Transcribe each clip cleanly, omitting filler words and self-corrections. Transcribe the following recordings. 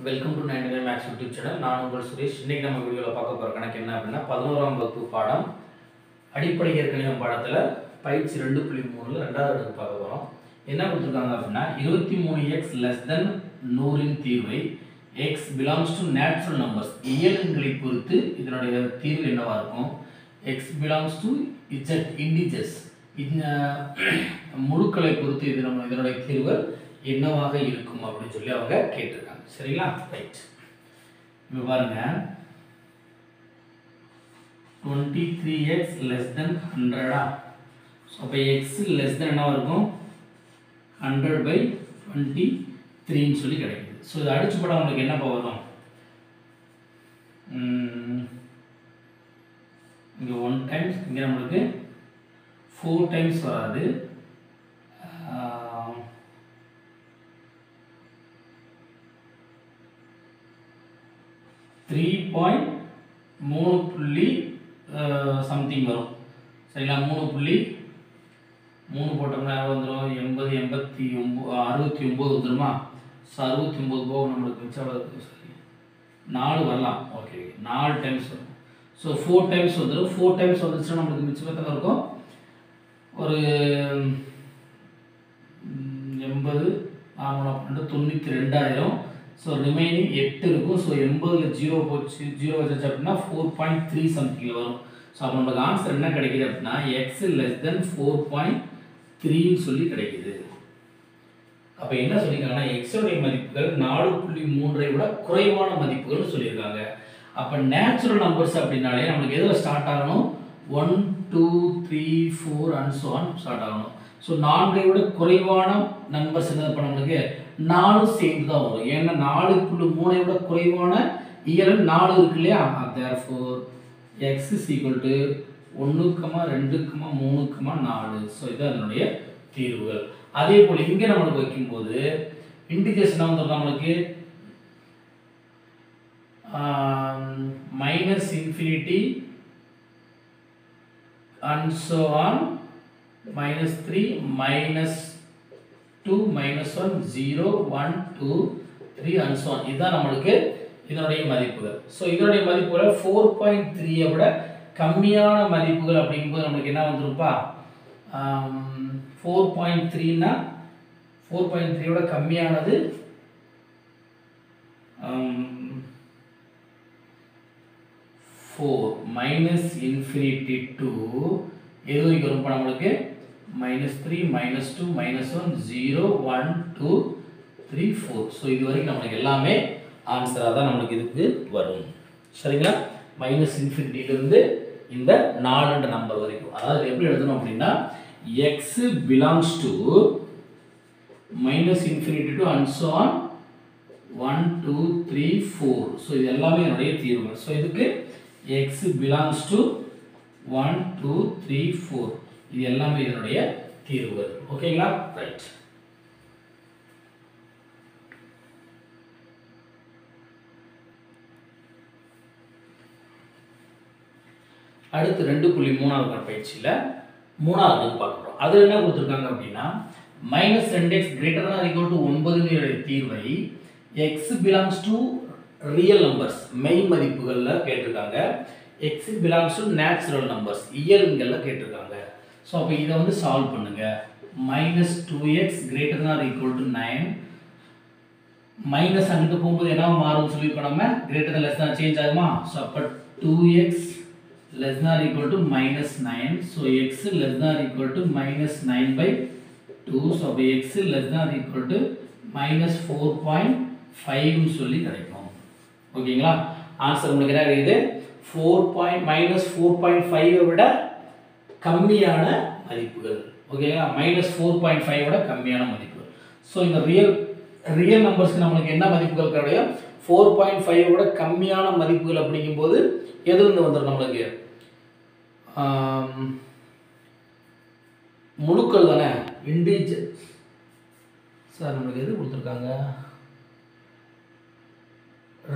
Welcome to 99 maths YouTube channel. நான் உங்கள் சுரேஷ். இன்னைக்கு நம்ம வீடியோவில் பார்க்க போகிற கணக்கு என்ன அப்படின்னா 11ஆம் வகுப்பு பாடம் அடிப்படை இயற்கணிதம் பாடத்தில் பயிற்சி 2.3ல் ரெண்டாவது அடுக்கு பார்க்க போகிறோம். என்ன கொடுத்துருக்காங்க அப்படின்னா 23x லெஸ் தென் 100 தீர்வை x belongs to natural numbers இயல்களை பொறுத்து இதனுடைய தீர்வு என்னவா இருக்கும். x belongs to z integers இந்த முழுக்களை பொறுத்து இதனுடைய தீர்வு என்னவாக இருக்கும் அப்படின்னு சொல்லி அவங்க கேட்டிருக்காங்க. சரிங்களா? ரைட். இப்போ பாருங்க 23x less than 100 ஸோ அப்போ x less than என்னவா இருக்கும் 100/23 சொல்லி கிடைக்குது. ஸோ இது அடிச்சு போட்டால் உங்களுக்கு என்னப்பா வரும், இங்கே 1 டைம்ஸ், இங்கே நம்மளுக்கு 4 டைம்ஸ் வராது, 3.3 சம்திங் வரும். சரிங்களா? 3.3 போட்டோம்னா வந்துடும் 80 69 வந்துடுமா. ஸோ 69 போக நம்மளுக்கு மிச்சம் சரி 4 வரலாம். ஓகே, 4 டைம்ஸ் வரும். ஸோ 4 டைம்ஸ் வந்துடும். 4 டைம்ஸ் வந்துச்சுன்னா நம்மளுக்கு மிச்சம் எத்தனை இருக்கும், ஒரு 80 92,000. ஸோ ரிமைனிங் 8 இருக்கும். ஸோ 80ல் 0 போச்சு, 0 வச்சாச்சு அப்படின்னா 4.3 சம்திங்கில் வரும். ஸோ அப்போ நம்மளுக்கு ஆன்சர் என்ன கிடைக்குது அப்படின்னா x less than 4.3 சொல்லி கிடைக்குது. அப்போ என்ன சொல்லியிருக்காங்கன்னா எக்ஸோடைய மதிப்புகள் 4.3 விட குறைவான மதிப்புகள்னு சொல்லியிருக்காங்க. அப்போ நேச்சுரல் நம்பர்ஸ் அப்படின்னாலே நம்மளுக்கு எதில் ஸ்டார்ட் ஆகணும், 1 2 3 4 அண்ட் ஸோ ஆன் ஸ்டார்ட் ஆகணும். ஸோ 4 விட குறைவான நம்பர்ஸ் என்ன பண்ண நம்மளுக்கு 4 சேர்ந்து தான் வரும். ஏன்னா 4.3 விட குறைவான இயல் 4 இருக்கு இல்லையா. therefore x is equal to 1, 2, 3, 4. So இது அதனுடைய தீர்வுகள். அதே போல் இங்கே நம்மளுக்கு வைக்கும்போது இன்டிஜர்ஸ் என்ன வந்துடும் நம்மளுக்கு -∞ and so on, -3, -2, -1, 0, 1, 2, 3 and so on. இதுதான் நம்மளுக்கு இதனுடைய மதிப்புகள். ஸோ இதனுடைய மதிப்புகளை 4.3 விட கம்மியான மதிப்புகள் அப்படிங்கும்போது நம்மளுக்கு என்ன வந்துருப்பா, 4.3னா 4.3 விட கம்மியானது 4 -∞ to எது வரைக்கும் வரும் நம்மளுக்கு -3, -2, -1, 0, 1, 2, 3, 4. ஸோ இது வரைக்கும் நம்மளுக்கு எல்லாமே ஆன்சராக தான் நம்மளுக்கு இதுக்கு வரும். சரிங்களா? -∞ இந்த 4 நம்பர் வரைக்கும். அதாவது எப்படி எழுதணும் அப்படின்னா x belongs to -∞ to and so on 1 2 3 4. So இது எல்லாமே என்னுடைய தீர்வுகள். ஸோ இதுக்கு x belongs to 1 2 3 4 இது எல்லாமே இதனுடைய தீர்வுகள். ஓகேங்களா? ரைட். அடுத்து 2.3வது பயிற்சியில் 3வது பார்க்குறோம். அது என்ன கொடுத்துருக்காங்க அப்படின்னா -2x greater than or equal to 9 தீர்வை x belongs to real numbers மெய் மதிப்புகளில் கேட்டிருக்காங்க. x belongs to natural numbers இயல்களில் கேட்டிருக்காங்க. ஸோ அப்போ இதை வந்து சால்வ் பண்ணுங்க. -2x greater than or equal to 9 minus அங்கிட்டு போகும்போது என்ன மாறும் சொல்லியிருக்கோம் நம்ம, greater than less than change ஆகுமா. ஸோ அப்போ 2x less than or equal to -9. So x less than or equal to -9/2. So அப்போ x less than or equal to -4.5 சொல்லி கிடைக்கும். ஓகேங்களா? ஆன்சர் உங்களுக்கு என்ன கிடைக்குது, -4.5 விட கம்மியான மதிப்புகள். ஓகேங்களா? -4.5 விட கம்மியான மதிப்புகள். ஸோ இந்த ரியல் நம்பர்ஸ்க்கு நம்மளுக்கு என்ன மதிப்புகள் கிடையாது, 4.5 விட கம்மியான மதிப்புகள் அப்படிங்கும்போது எதுலேருந்து வந்துடும் நம்மளுக்கு, முழுக்கள் தானே, இண்டிஜர். சார் நம்மளுக்கு எது கொடுத்துருக்காங்க,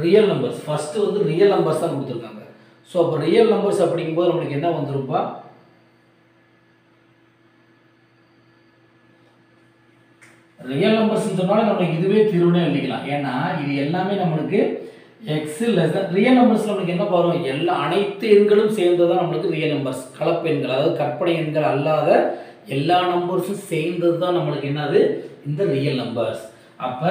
ரியல் நம்பர்ஸ். ஃபர்ஸ்ட் வந்து ரியல் நம்பர்ஸ் தான் கொடுத்துருக்காங்க. ஸோ அப்போ ரியல் நம்பர்ஸ் அப்படிங்கும்போது நம்மளுக்கு என்ன வந்துருப்பா, ரியல் நம்பர்ஸ் சொன்னாலும் நமக்கு இதுவே தீர்வுனே எழுதிக்கலாம். ஏன்னா இது எல்லாமே நம்மளுக்கு x less than real numbers நமக்கு என்ன வரும், எல்லா அனைத்து எண்களும் சேர்ந்தது தான் நம்மளுக்கு ரியல் நம்பர்ஸ். கலப்பு எண்கள் அதாவது கற்பனை எண்கள் அல்லாத எல்லா நம்பர்ஸும் சேர்ந்தது தான் நம்மளுக்கு என்னது இந்த ரியல் நம்பர்ஸ். அப்ப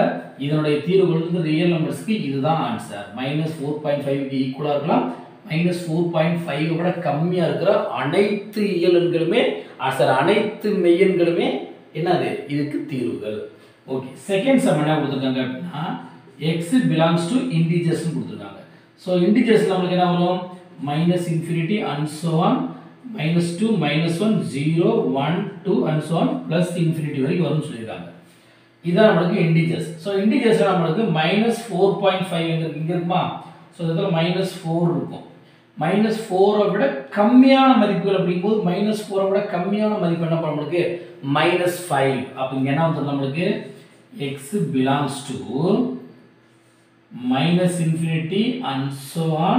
இதனுடைய தீர்வுகள் வந்து ரியல் நம்பர்ஸ்க்கு இதுதான் ஆன்சர். -4.5 க்கு ஈக்குவலா இருக்கலாம், -4.5 விட கம்மியா இருக்கிற அனைத்து இயல் எண்களுமே அனைத்து மெய்யெண்களுமே என்னது இதுக்கு தீர்வுகள். ஓகே, செகண்ட் சம் என்ன கொடுத்திருக்காங்க அப்படின்னா x belongs to integers னு கொடுத்திருக்காங்க. சோ இன்டிஜர்ஸ்ல நமக்கு என்ன வரும், -infinity and so on, -2 -1 0 1 2 and so on plus infinity வரைக்கும் வரும்னு சொல்லிருக்காங்க. இதான் நமக்கு இன்டிஜர்ஸ். சோ இன்டிஜர்ஸ்ல நமக்கு -4.5 இங்க இருக்குமா, சோ இதுல -4 இருக்கும். -4 விட கம்மியான மதிப்புகள் அப்படிங்கும்போது -4 விட கம்மியான மதிப்பு என்ன பண்ண நமக்கு -5. அப்ப இங்க என்ன வந்து நமக்கு x belongs to -infinity and so on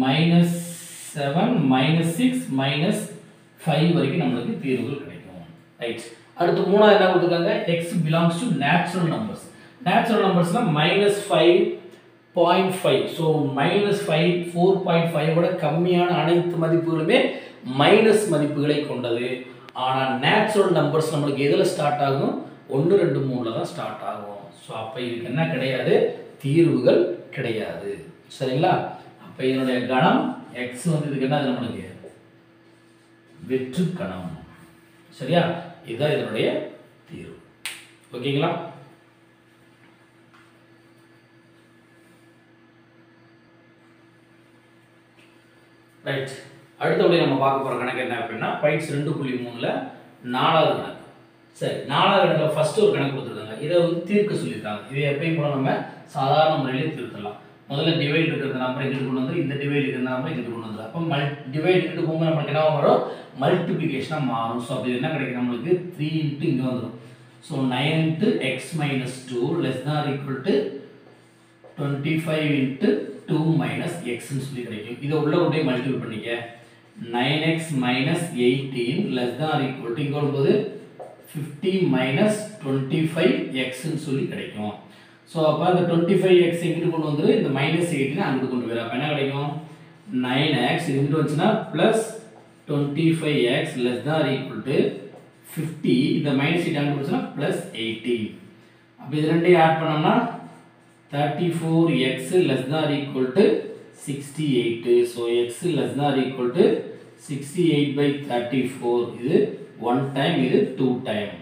-7 -6 -5 வரைக்கும் நமக்கு தீர்வுகள் கிடைக்கும். ரைட். அடுத்து மூணாவது என்ன கொடுத்திருக்காங்க, x belongs to natural numbers. natural numbersனா -5.5. So -5 4.5 விட கம்மியான அனைத்து மதிப்புகளுமே மைனஸ் மதிப்புகளை கொண்டது. ஆனா நேச்சுரல் நம்பர்ஸ் நமக்கு எதுல ஸ்டார்ட் ஆகும், 1 2 3ல தான் ஸ்டார்ட் ஆகும். சோ அப்ப இதுக்கு என்ன கிடையாது, தீர்வுகள் கிடையாது. சரிங்களா? அப்ப இதனுடைய கணம் x வந்து இதுக்கு என்ன நமக்கு வெற்று கணம். சரியா? இதுதான் இதனுடைய தீர்வு. ஓகேங்களா? ரைட். அடுத்தபடி நம்ம பார்க்க போற கணக்கு என்ன அப்படின்னா பயிற்சி 2.3ல நாலாவது கணக்கு. சரி, நாலாவது கணக்குல ஃபர்ஸ்ட் ஒரு கணக்கு கொடுத்துருக்காங்க. இதை வந்து தீர்க்க சொல்லியிருக்காங்க. இதை எப்பயும் போல நம்ம சாதாரண முறையிலே தீர்த்தலாம். முதல்ல டிவைட் இருக்கிற நம்பரை இங்கிட்டு கொண்டு வந்து இந்த டிவைட் இருக்கிற நம்பரை இங்கிட்டு கொண்டு வந்து அப்போ டிவைட் இங்கிட்டு போகும்போது நமக்கு என்ன வரும், மல்டிப்ளிகேஷனாக மாறும். ஸோ அப்படி என்ன கிடைக்கும் நம்மளுக்கு 3 இன்ட்டு இங்கே வந்துடும். So 9 into x minus 2 less than or equal to 25 into 2 minus x ன்னு சொல்லி கிடைக்கும். இதை உள்ள கொண்டே மல்டிபிள் பண்ணிக்க. 9x minus 18 less than or equal to இங்கே வரும்போது 50 minus 25x ன்னு சொல்லி கிடைக்கும். ஸோ அப்போ அந்த 25x எங்கிட்டு கொண்டு வந்துரு, இந்த மைனஸ் 18 அங்கிட்டு கொண்டு போயிடும். அப்போ என்ன கிடைக்கும், 9x இது இங்கிட்டு வந்துச்சுன்னா plus 25x less than or equal to 50, இந்த மைனஸ் 8 அங்கிட்டு வந்துச்சுன்னா ப்ளஸ் 18. அப்போ இது ரெண்டையும் ஆட் பண்ணோம்னா 34x less than or equal to 68. So x less than or equal to 68/34. இது 1 டைம், இது 2 டைம்.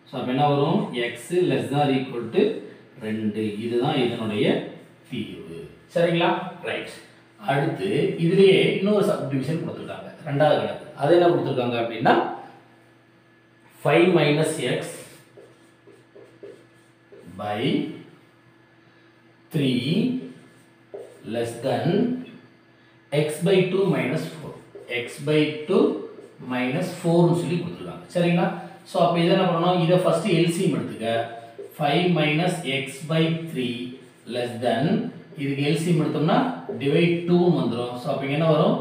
ஸோ அப்போ என்ன வரும், x less than or equal to 2. இதுதான் இதனுடைய தீர்வு. சரிங்களா? ரைட். அடுத்து இதுலயே இன்னொரு சப்டிவிஷன் கொடுத்துருக்காங்க, ரெண்டாவது கணக்கு. அது என்ன கொடுத்துருக்காங்க அப்படின்னா 5 minus x by 3 less than x by 2 minus 4. x by 2 minus 4 னு சொல்லி கொடுத்துருக்காங்க. சரிங்களா? ஸோ அப்போ இதை என்ன பண்ணணும், இதை ஃபர்ஸ்ட் எல்சிஎம் எடுத்துக்க. 5 minus x by 3 less than, இதுக்கு எல்சிஎம் எடுத்தோம்னா டிவைட் 2 வந்துடும். ஸோ அப்போ என்ன வரும்,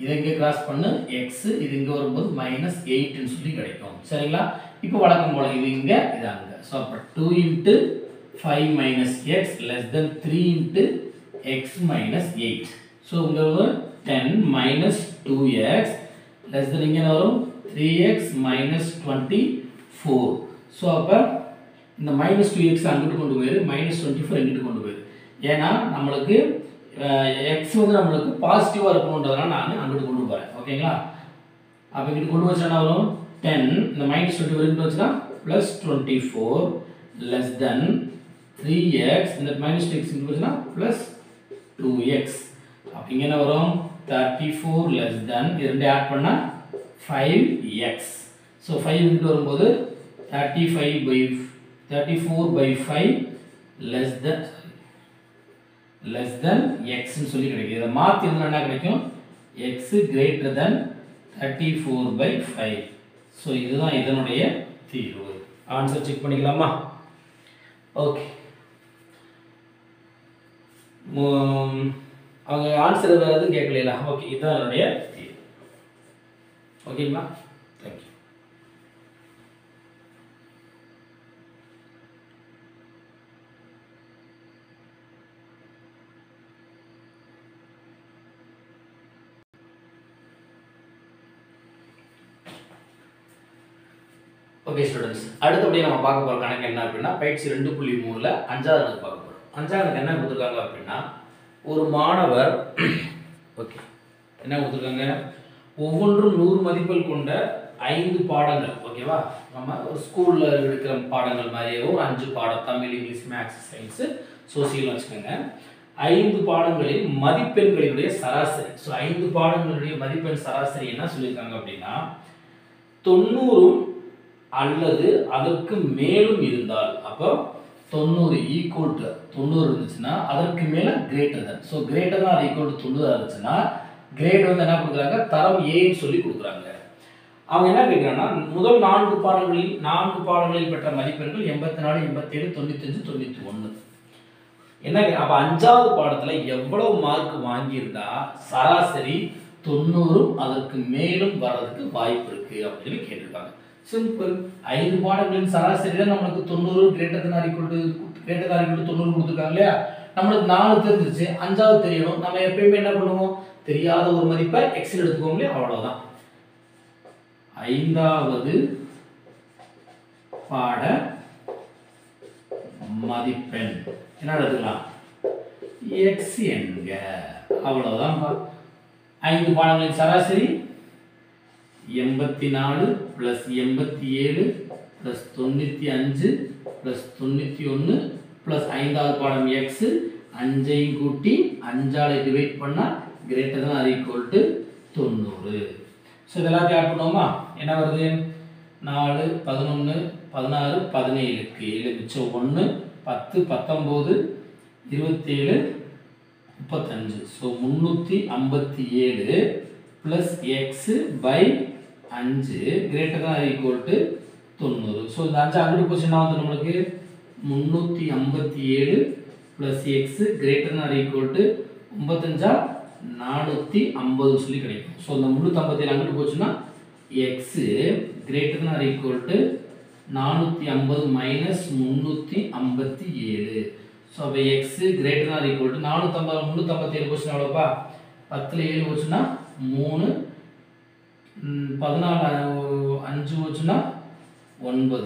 இதை இங்கே கிராஸ் பண்ணு x, இது இங்கே வரும்போது மைனஸ் 8 ன்னு சொல்லி கிடைக்கும். சரிங்களா? இப்போ வழக்கம் போல இது இங்கே, இது அங்கே. ஸோ அப்போ 2 into 5 minus x less than 3 into x minus 8. So இங்கே 10 minus 2x less than இங்கே வரும் 3x minus 24. ஸோ அப்போ இந்த மைனஸ் 2x அங்கிட்டு கொண்டு போயிரு, மைனஸ் 24 எங்கிட்டு கொண்டு போயிரு. ஏன்னா நம்மளுக்கு x வந்து நம்மளுக்கு பாசிட்டிவாக இருக்கணுன்றதுனால நான் அங்கிட்டு கொண்டு போகிறேன். ஓகேங்களா? அப்போ இங்கிட்டு கொண்டு வச்சா வரும் 10, இந்த மைனஸ் 24 எங்கிட்டு வச்சுன்னா ப்ளஸ் 24 லெஸ் தென் 3x, இந்த மைனஸ் 2x இங்கிட்டு வச்சுன்னா ப்ளஸ் 2x. அப்போ இங்கே என்ன வரும் 34 லெஸ் தென், இது ரெண்டு ஆட் பண்ணால் 5x. ஸோ 5 இங்கிட்டு வரும்போது 34/5 less than x ன்னு சொல்லி கிடைக்கும். இதை மாற்றி இருந்தால் என்ன கிடைக்கும், x greater than 34/5. ஸோ இதுதான் இதனுடைய தீர்வு. ஆன்சர் செக் பண்ணிக்கலாமா? ஓகே. அவங்க ஆன்சர் வேறு எதுவும் கேட்கல. ஓகே, இதுதான் என்னுடைய தீர்வு. ஓகேங்களா? தேங்க்யூ. ஓகே ஸ்டூடெண்ட்ஸ், அடுத்தபடியாக நம்ம பார்க்க போகிற கணக்கு என்ன அப்படின்னா பயிற்சி 2.3ல் 5வது கணக்கு பார்க்க போகிறோம். 5வது கணக்கு என்ன கொடுத்துருக்காங்க அப்படின்னா, ஒரு மாணவர் ஓகே என்ன கொடுத்துருக்காங்க, ஒவ்வொன்றும் 100 மதிப்பெண் கொண்ட 5 பாடங்கள். ஓகேவா, நம்ம ஒரு ஸ்கூலில் எடுக்கிற பாடங்கள் மாதிரியே ஒரு 5 பாடம், Tamil, English, maths, science, social வச்சுக்கோங்க. 5 பாடங்களில் மதிப்பெண்களுடைய சராசரி. ஸோ 5 பாடங்களுடைய மதிப்பெண் சராசரி என்ன சொல்லியிருக்காங்க அப்படின்னா 90 அல்லது அதற்கு மேலும் இருந்தால், அப்போ 90 ஈக்குவல் டு 90 இருந்துச்சுன்னா அதற்கு மேலே greater than. So greater than அது ஈக்குவல் டு 90 இருந்துச்சுன்னா கிரேட் வந்து என்ன கொடுக்குறாங்க, தரம் ஏன்னு சொல்லி கொடுக்குறாங்க. அவங்க என்ன கேட்குறாங்கன்னா, முதல் 4 பாடங்களில் பெற்ற மதிப்பெண்கள் 84, 87, 95, 91. என்ன அப்போ 5வது பாடத்தில் எவ்வளவு மார்க் வாங்கியிருந்தா சராசரி 90 அதற்கு மேலும் வர்றதுக்கு வாய்ப்பு இருக்கு அப்படின்னு கேட்டிருக்காங்க. சிம்பிள், 5 பாடங்களின் சராசரி தான் நம்மளுக்கு 90 கிரேட்டர் than equal to 90 கொடுத்துருக்காங்க இல்லையா. நம்மளுக்கு 4 தெரிஞ்சிச்சு, 5வது தெரியணும். நம்ம எப்பயுமே என்ன பண்ணுவோம், தெரியாத ஒரு மதிப்பை எக்ஸில் எடுத்துக்கோங்க இல்லையா, அவ்வளோதான். 5வது பாட மதிப்பெண் என்ன எடுத்துக்கலாம், எக்ஸ் என்க, அவ்வளவுதான். 5 பாடங்களின் சராசரி 84 + 87 + 95 + 91 + 5வது பாடம் எக்ஸ், 5ஐயும் கூட்டி 5ஆல் டிவைட் பண்ணா greater than or equal to 90. So இதெல்லாம் ஆட் பண்ணுவோமா, என்ன வருது, 4, 11, 16, 17க்கு 7 மிச்சம் 1, 10, 19, 27, 35. So 357 + x by 5 greater than or equal to 90. So இந்த 5 அங்கிட்டு போச்சு, என்ன வந்து நம்மளுக்கு 357 + x greater than or equal to 95 450 சொல்லி கிடைக்கும். ஸோ இந்த 357 அங்கிட்டு போச்சுன்னா x greater than or equal to 450 minus 357. So அப்போ x greater than or equal to 450 357 போச்சுன்னா எவ்வளோப்பா, 10ல் 7 போச்சுன்னா 3, 14 5 போச்சுன்னா 9.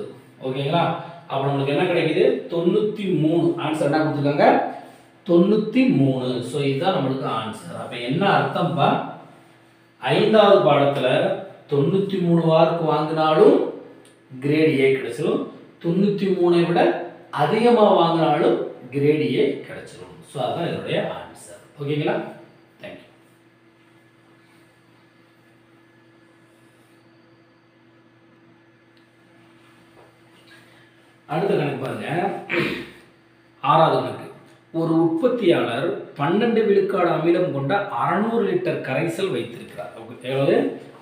ஓகேங்களா, அப்போ நம்மளுக்கு என்ன கிடைக்குது, 93. ஆன்சர் என்ன கொடுத்துருக்காங்க, 93. ஸோ இதுதான் நம்மளுக்கு ஆன்சர். அப்போ என்ன அர்த்தம்ப்பா, 5வது பாடத்தில் 93 மார்க் வாங்கினாலும் கிரேட் ஏ கிடைச்சிடும், 93ஐ விட அதிகமாக வாங்கினாலும் கிரேட் ஏ கிடைச்சிடும். ஸோ அதுதான் இதனுடைய ஆன்சர். ஓகேங்களா, தேங்க்யூ. அடுத்த கணக்கு பாருங்க, 6வது கணக்கு. ஒரு உற்பத்தியாளர் 12 விழுக்காடு அமிலம் கொண்ட 600 லிட்டர் கரைசல் வைத்திருக்கிறார். எவ்வளவு,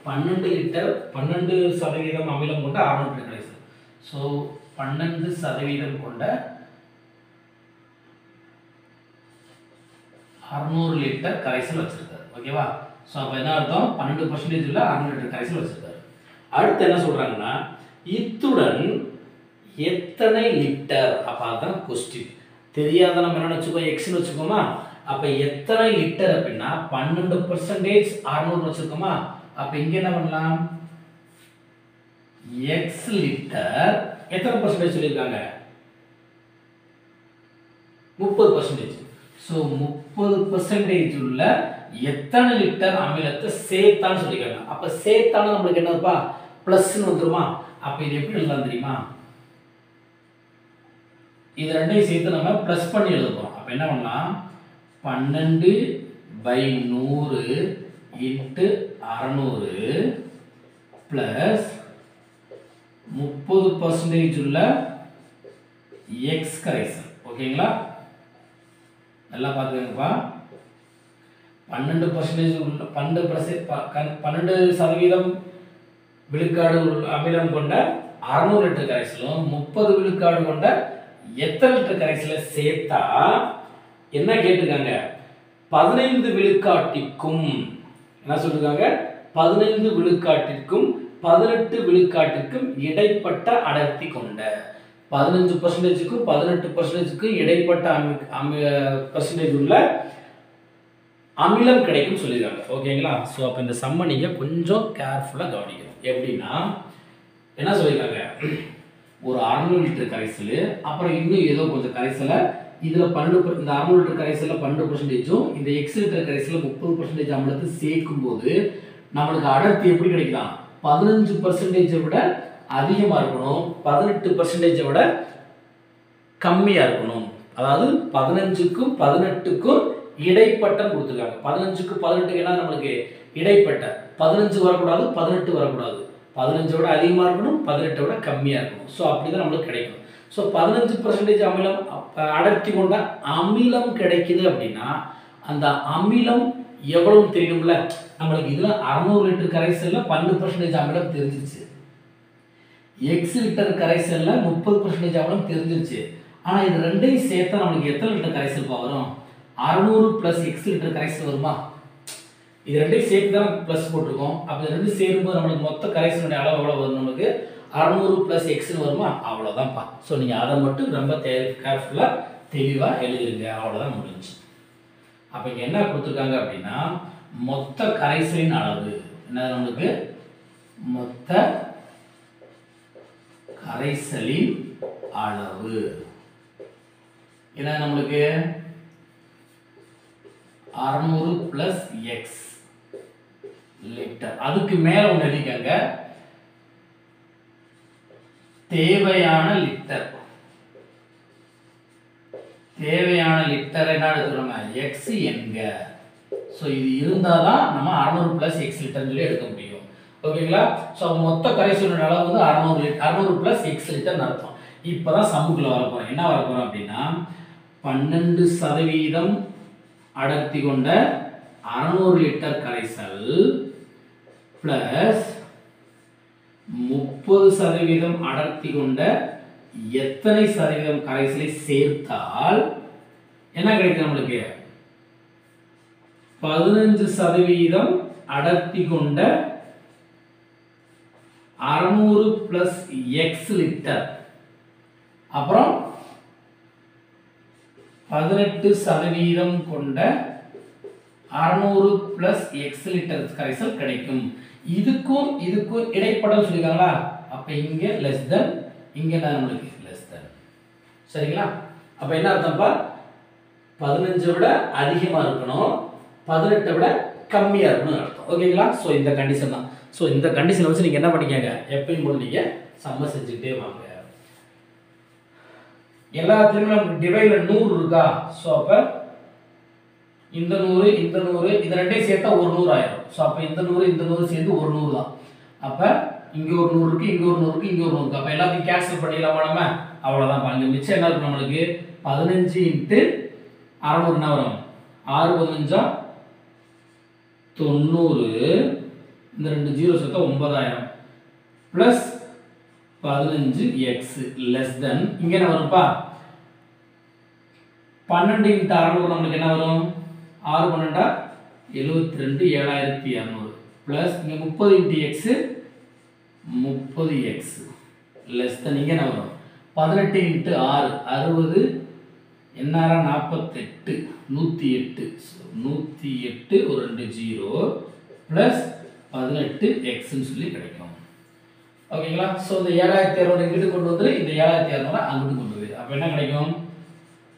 12% அமிலம் கொண்ட 600 லிட்டர் கரைசல். ஸோ 12% கொண்ட 600 லிட்டர் கரைசல் வச்சிருக்காரு. ஓகேவா, ஸோ அப்போ என்ன அர்த்தம், 12% உள்ள 600 லிட்டர் கரைசல் வச்சிருக்காரு. அடுத்து என்ன சொல்றாங்கன்னா, இத்துடன் எத்தனை லிட்டர், அப்போ அதுதான் கொஸ்டின். தெரியாத நம்ம என்ன வச்சுக்கோ, எக்ஸ்னு வச்சுக்கோமா. அப்போ எத்தனை லிட்டர் அப்படின்னா 12% 600 வச்சிருக்கோமா. அப்போ இங்க என்ன பண்ணலாம், எக்ஸ் லிட்டர் எத்தனை பர்சன்டேஜ் சொல்லியிருக்காங்க, 30%. ஸோ 30% உள்ள எத்தனை லிட்டர் அமிலத்தை சேர்த்தான்னு சொல்லியிருக்காங்க. அப்போ சேர்த்தான நம்மளுக்கு என்னப்பா, பிளஸ்ன்னு வந்துருமா. அப்போ இது எப்படி எழுதலாம் தெரியுமா, இது ரெண்டையும் சேர்த்து நம்ம பிளஸ் பண்ணி எழுத போறோம். அப்போ என்ன பண்ணலாம், 12/100 × 600 + 30% உள்ள எக்ஸ் கரைசல். ஓகேங்களா, நல்லா பார்த்துக்கங்கப்பா. 12% விழுக்காடு அமிலம் கொண்ட 600 லிட்டர் கரைசலும் 30 விழுக்காடு கொண்ட எத்தனை லிட்டர் கரைசலை சேர்த்தா என்ன கேட்டிருக்காங்க, 15 விழுக்காட்டிற்கும் என்ன சொல்லிருக்காங்க, 15 விழுக்காட்டிற்கும் 18 விழுக்காட்டிற்கும் இடைப்பட்ட அடர்த்தி கொண்ட 15%க்கும் 18%க்கும் இடைப்பட்ட பர்சன்டேஜ் உள்ள அமிலம் கிடைக்கும் சொல்லியிருக்காங்க. ஓகேங்களா, ஸோ அப்போ இந்த சம்மை நீங்கள் கொஞ்சம் கேர்ஃபுல்லாக கவனிக்கணும். எப்படின்னா என்ன சொல்லியிருக்காங்க, ஒரு 600 லிட்டர் கரைசல், அப்புறம் இன்னும் ஏதோ கொஞ்சம் கரைசலை இதில் 12 இந்த 600 லிட்டர் கரைசலில் 12%, இந்த எக்ஸ் லிட்டர் கரைசலில் 30% அமிலத்தை சேர்க்கும் போது நம்மளுக்கு அடர்த்தி எப்படி கிடைக்கலாம், 15% விட அதிகமாக இருக்கணும், 18% விட கம்மியாக இருக்கணும். அதாவது 15க்கும் 18க்கும் இடைப்பட்ட கொடுத்துருக்காங்க. 15க்கும் 18க்கு என்ன நம்மளுக்கு இடைப்பட்ட, 15 வரக்கூடாது, 18 வரக்கூடாது, 15 விட அதிகமாக இருக்கணும், 18 விட கம்மியாக இருக்கணும். ஸோ அப்படி தான் நம்மளுக்கு கிடைக்கும். ஸோ 15% அமிலம் அடர்த்தி கொண்ட அமிலம் கிடைக்குது அப்படின்னா அந்த அமிலம் எவ்வளவு தெரியணும்ல. நம்மளுக்கு இதில் 600 லிட்டர் கரைசலில் 12% அமிலம் தெரிஞ்சிருச்சு, எக்ஸ் லிட்டர் கரைசலில் 30% அமிலம் தெரிஞ்சிருச்சு. ஆனால் இது ரெண்டையும் சேர்த்தா நம்மளுக்கு எத்தனை லிட்டர் கரைசல் வரும், 600 + எக்ஸ் லிட்டர் கரைசல் வருமா. இது ரெண்டையும் சேர்த்து தான் ப்ளஸ் போட்டிருக்கோம். அப்போ இது ரெண்டும் சேரும்போது நம்மளுக்கு மொத்த கரைசலுடைய அளவு எவ்வளோ வரும், நமக்கு 600 + எக்ஸ்னு வருமா, அவ்வளோதான்ப்பா. ஸோ நீங்கள் அதை மட்டும் ரொம்ப கேர்ஃபுல்லாக தெளிவாக எழுதிருங்க, அவ்வளோதான் முடிஞ்சு. அப்போ இங்கே என்ன கொடுத்துருக்காங்க அப்படின்னா மொத்த கரைசலின் அளவு என்ன, நம்மளுக்கு மொத்த கரைசலின் அளவு என்ன, நம்மளுக்கு 600 + எக்ஸ் லிட்டர். அதுக்கு மேல ஒன்று எழுதிக்கங்க, தேவையான லிட்டர். தேவையான லிட்டர் என்ன எடுத்துக்கிறோம், எக்ஸ் என்க. ஸோ இது இருந்தால் தான் நம்ம 600 + எக்ஸ் லிட்டர்னு சொல்லி எடுக்க முடியும். ஓகேங்களா. ஸோ மொத்த கரைசலின் அளவு வந்து 600 + எக்ஸ் லிட்டர்னு அர்த்தம். இப்போ தான் சம்முக்குள்ள வரப்போகிறோம். என்ன வரப்போகிறோம் அப்படின்னா 12% அடர்த்தி கொண்ட 600 லிட்டர் கரைசல் பிளஸ் 30% அடர்த்தி கொண்ட எத்தனை சதவீதம் கரைசலை சேர்த்தால் என்ன கிடைக்கும், நம்மளுக்கு 15% அடர்த்தி கொண்ட 600 + எக்ஸ் லிட்டர், அப்புறம் 18% கொண்ட 600 + எக்ஸ் லிட்டர் கரைசல் கிடைக்கும். இதுக்கும் இதுக்கும் இடைப்படம் சொல்லிருக்காங்களா, அப்ப இங்க லெஸ் தென், இங்க நம்மளுக்கு லெஸ் தென். சரிங்களா. அப்ப என்ன அர்த்தம்ப்பா, 15 விட அதிகமா இருக்கணும், 18 விட கம்மியா இருக்கணும் அர்த்தம். ஓகேங்களா. சோ இந்த கண்டிஷன் தான். சோ இந்த கண்டிஷனை வச்சு நீங்க என்ன பண்ணிக்கங்க, எப்பயும் போல நீங்க சம்ம செஞ்சுட்டே வாங்க. எல்லாத்துலயும் நமக்கு டிவைட்ல 100 இருக்கா. சோ அப்ப இந்த 100 இந்த 100 இது ரெண்டையும் சேர்த்தா 100 ஆயிடும். சோ அப்ப இந்த 100 இந்த 100 சேர்ந்து 100 தான். அப்ப இங்க ஒரு 100 இருக்கு, இங்க ஒரு 100 இருக்கு, இங்க ஒரு 100 இருக்கு. அப்ப எல்லாத்தையும் கேன்சல் பண்ணிடலாமா நம்ம, அவ்வளவுதான். பாருங்க மிச்சம் என்ன இருக்கு நம்மளுக்கு, 15 × 600 என்ன வரும், 6 15 90, இந்த ரெண்டு 0 சேர்த்தா 9000 பிளஸ் 15x less than, இங்க என்ன வரும்ப்பா 12 × 600 நமக்கு என்ன வரும், 6 12 72 7200 பிளஸ் இங்க 30 × x 30x less than, இங்க என்ன வரும் 18 × 6 60 என்னாரா 48 108 108 ஒரு 2 0 பிளஸ் 18x ன்னு சொல்லி கிடைக்கும். ஓகேங்களா. சோ இந்த 7200 இங்கிட்டு கொண்டு வந்து இந்த 7200 அங்கிட்டு கொண்டு போய், அப்ப என்ன கிடைக்கும்,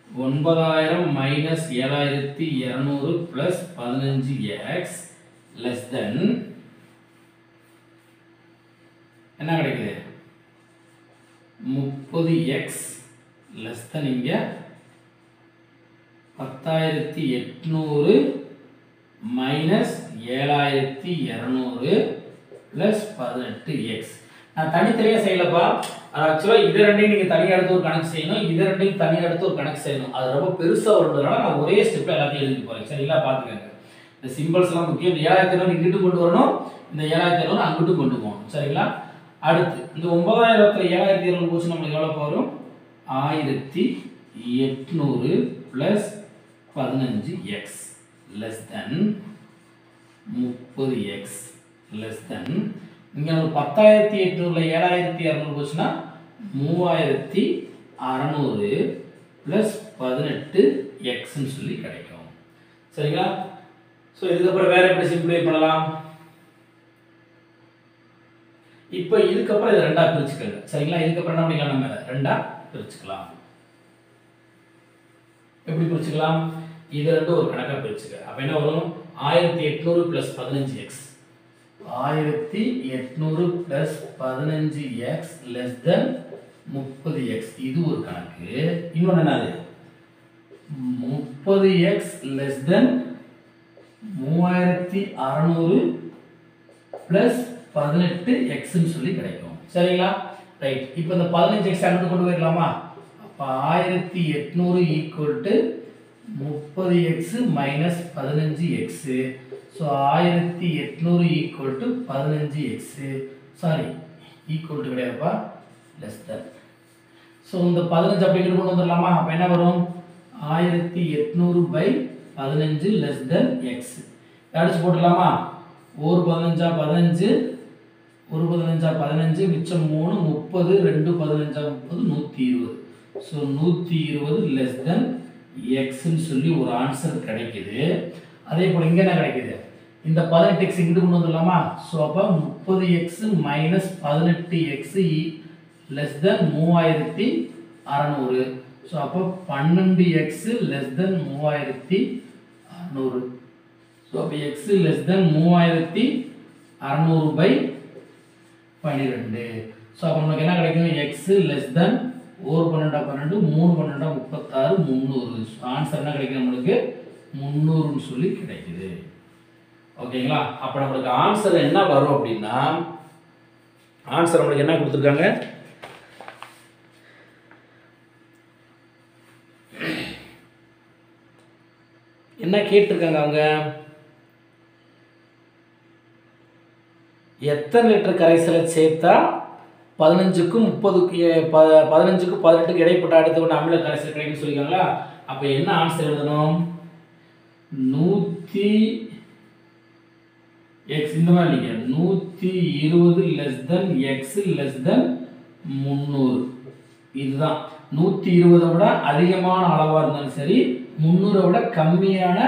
9000 minus 7200 plus 15x less than என்ன கிடைக்குது 30x less than, இங்க 10800 மைனஸ் 7200 பிளஸ் 18x. நான் தனித்தனியாக செய்யலப்பா, ஆக்சுவலாக இது ரெண்டையும் நீங்கள் தனியாக எடுத்து ஒரு கணக்கு செய்யணும், இது ரெண்டையும் தனியாக எடுத்து ஒரு கணக்கு செய்யணும். அது ரொம்ப பெருசாக வருதுனால நான் ஒரே ஸ்டெப்பில் எல்லாத்தையும் எழுதி போகிறேன். சரிங்களா, பார்த்துக்கங்க. இந்த சிம்பிள்ஸ்லாம் முக்கியம். இந்த 7500 இங்கிட்டு கொண்டு வரணும், இந்த 7500 அங்கிட்டு கொண்டு போகணும். சரிங்களா. அடுத்து இந்த 9000த்தில் 7200 போச்சு, நம்மளுக்கு எவ்வளோ வரும் 1800 plus 15x less than 30x less than, இங்கே நம்ம 10800ல் 7200 போச்சுன்னா 3600 பிளஸ் 18xன்னு சொல்லி கிடைக்கும். சரிங்களா. ஸோ இதுக்கப்புறம் வேற எப்படி சிம்பிளிஃபை பண்ணலாம், இப்போ இதுக்கப்புறம் இதை ரெண்டா பிரிச்சுக்கங்க சரிங்களா. இதுக்கப்புறம் என்ன பண்ணிக்கலாம், நம்ம இதை ரெண்டா பிரிச்சுக்கலாம். எப்படி பிரிச்சுக்கலாம், இது ரெண்டு ஒரு கணக்கா பிரிச்சுக்க. அப்ப என்ன வரும், 1800 + 15x 1800 + 15x < 30x இது ஒரு கணக்கு. இன்னொன்னு என்னது, 30x < 3600 + 18x ன்னு சொல்லி கிடைக்கும் சரிங்களா. ரைட், இப்போ இந்த 15x அங்க கொண்டு போயிடலாமா. அப்ப 1800 = 30x - 15x. So 1800 = 15x. Sorry equal to கிடையாதுப்பா, லெஸ் தென். ஸோ இந்த 15 அப்படி கொண்டு வந்துடலாமா. அப்போ என்ன வரும், 1800/15 < x. அடிச்சு போட்டுடலாமா. ஒரு 15 15, ஒரு 15 15, மிச்சம் 3, 30, 2 15 30, 120. ஸோ 120 < x ன்னு சொல்லி ஒரு ஆன்சர் கிடைக்குது. அதே போல இங்க என்ன கிடைக்குது, இந்த 18x இங்கிட்டு கொண்டு வந்துடலாமா. ஸோ அப்போ 30x - 18x < 3600. ஸோ அப்போ 12x < 3600. ஸோ அப்போ x < 3600/12. ஸோ அப்போ நமக்கு என்ன கிடைக்கும், x < 1 12 12, 3 12 36, 300. ஸோ ஆன்சர் என்ன கிடைக்கும், நம்மளுக்கு 300ன்னு சொல்லி கிடைக்குது. ஓகேங்களா. அப்போ நம்மளுக்கு ஆன்சர் என்ன வரும் அப்படின்னா, ஆன்சர் நம்மளுக்கு என்ன கொடுத்துருக்காங்க, என்ன கேட்டிருக்காங்க அவங்க, எத்தனை லிட்டர் கரைசலை சேர்த்தா 15க்கும் 15க்கும் 18க்கு இடைப்பட்ட அடுத்த அமில கரைசல் கிடைக்குன்னு சொல்லியிருக்காங்களா. அப்போ என்ன ஆன்சர் எழுதணும், 100x இந்த மாதிரி இல்லைங்க, 120 < x < 300. இதுதான் 120 விட அதிகமான அளவாக இருந்தாலும் சரி, 300 விட கம்மியான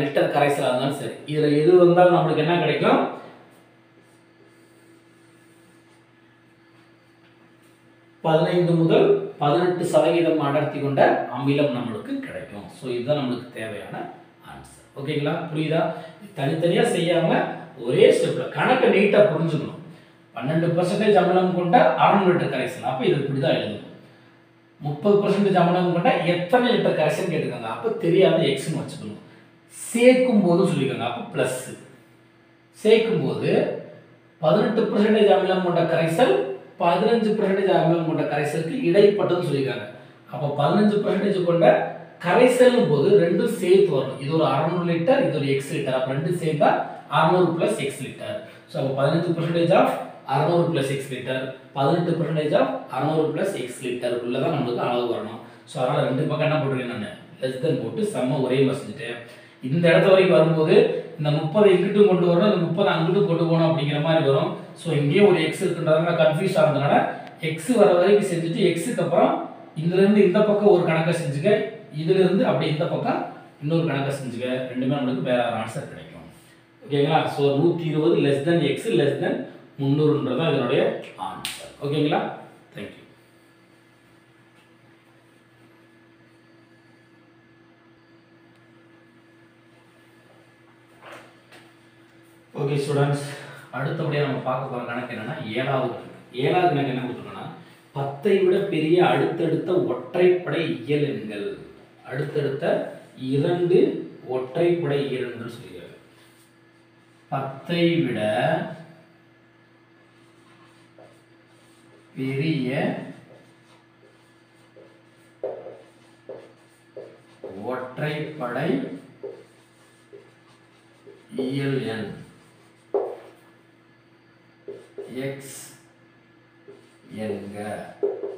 லிட்டர் கரைசலாக இருந்தாலும் சரி, இதில் எது வந்தாலும் நம்மளுக்கு என்ன கிடைக்கும், 15 முதல் 18% அடர்த்தி கொண்ட அமிலம் நம்மளுக்கு கிடைக்கும். ஸோ இதுதான் நம்மளுக்கு தேவையான ஆன்சர். ஓகேங்களா, புரியுதா. தனித்தனியாக செய்யாமல் ஒரே ஸ்டெப்பில் கணக்கை நீட்டாக புரிஞ்சுக்கணும். 12% அமிலம் கொண்ட 600 லிட்டர் கரைசல், அப்போ இது இப்படி தான் எழுதணும். 30% அமிலம் கொண்ட எத்தனை லிட்டர் கரைசல் கேட்டுருக்காங்க, அப்போ தெரியாத எக்ஸ்ன்னு வச்சுக்கணும். சேர்க்கும் போது சொல்லியிருக்காங்க, அப்போ ப்ளஸ். சேர்க்கும் போது 18% அமிலம் கொண்ட கரைசல் 15% அமிலம் கொண்ட கரைசலுக்கு இடைப்பட்டதுன்னு சொல்லியிருக்காங்க. அப்போ 15% கொண்ட கரைசல் போது ரெண்டும் சேர்த்து வரணும். இது ஒரு 600 லிட்டர், இது ஒரு x லிட்டர். அப்போ ரெண்டும் சேர்ந்தா 600 + x லிட்டர். ஸோ அப்போ 15% of 600 + x litre, 18% of 600 + x litre தான் நம்மளுக்கு அளவு வரணும். ஸோ அதனால் ரெண்டு பக்கம் என்ன போட்டுருக்கேன், நான் லெஸ் தென் போட்டு செம்ம ஒரே மாதிரி செஞ்சுட்டேன். இந்த இடத்த வரைக்கும் வரும்போது இந்த 30 இங்கிட்டும் கொண்டு வரணும், இந்த 30 அங்கிட்டும் கொண்டு போகணும் அப்படிங்கிற மாதிரி வரும். ஸோ இங்கேயே ஒரு எக்ஸ் இருக்குன்றதுனால கன்ஃபியூஸ் ஆகிறதுனால எக்ஸ் வர வரைக்கும் செஞ்சுட்டு எக்ஸுக்கு அப்புறம் இதுலேருந்து இந்த பக்கம் ஒரு கணக்கை செஞ்சுக்க, இதுலேருந்து அப்படி இந்த பக்கம் இன்னொரு கணக்கை செஞ்சுக்க, ரெண்டுமே நம்மளுக்கு வேற ஆன்சர் கிடைக்கும். ஓகேங்களா. ஸோ 120 < x < 300 தான் இதனுடைய ஆன்சர். ஓகேங்களா. தேங்க்யூ. ஓகே ஸ்டூடெண்ட்ஸ், அடுத்தபடியாக நம்ம பார்க்க போகிற கணக்கு என்னன்னா ஏழாவது கணக்கு என்ன கொடுத்துருக்கோன்னா 10ஐ விட பெரிய அடுத்தடுத்த ஒற்றைப்படை இயல் எண்கள், அடுத்தடுத்த 2 ஒற்றைப்படை இயல் எண்கள் சொல்லியிருக்காங்க. 10ஐ விட பெரிய ஒற்றைப்படை இயல் எண் x என்க.